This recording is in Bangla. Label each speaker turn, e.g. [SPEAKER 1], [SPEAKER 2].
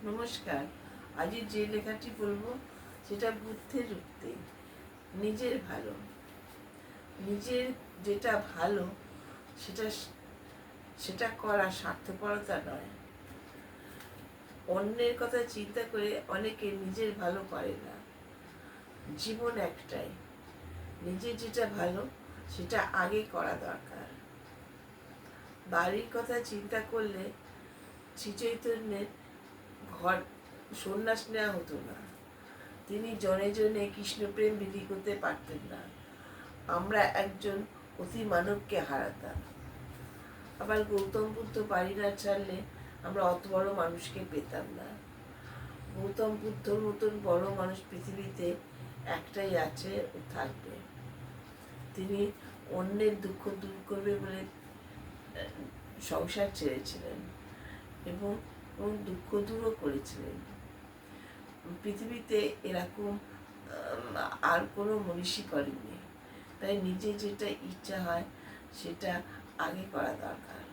[SPEAKER 1] নমস্কার। আজ যে লেখাটি বলবো সেটা বুদ্ধের উক্তি। নিজের ভালো, নিজের যেটা ভালো সেটা সেটা করা স্বার্থপরতা নয়। অন্যের কথা চিন্তা করে অনেকে নিজের ভালো করে না। জীবন একটাই, নিজের যেটা ভালো সেটা আগে করা দরকার। বাড়ির কথা চিন্তা করলে শ্রী চৈতন্যের ঘর সন্ন্যাস নেওয়া হতো না। তিনি জনে জনে কৃষ্ণপ্রেম বিধি করতে পারতেন না। আমরা একজন অতি মানবকে হারাতাম। আবার গৌতম বুদ্ধ বাড়ি না ছাড়লে আমরা অত বড় মানুষকে পেতাম না। গৌতম বুদ্ধর মতন বড় মানুষ পৃথিবীতে একটাই আছে ও থাকবে। তিনি অন্যের দুঃখ দূর করবে বলে সংসার ছেড়েছিলেন এবং দুঃখ দূরও করেছিলেন। পৃথিবীতে এরকম আর কোনো মনীষী করেননি। তাই নিজে যেটা ইচ্ছা হয় সেটা আগে করা দরকার।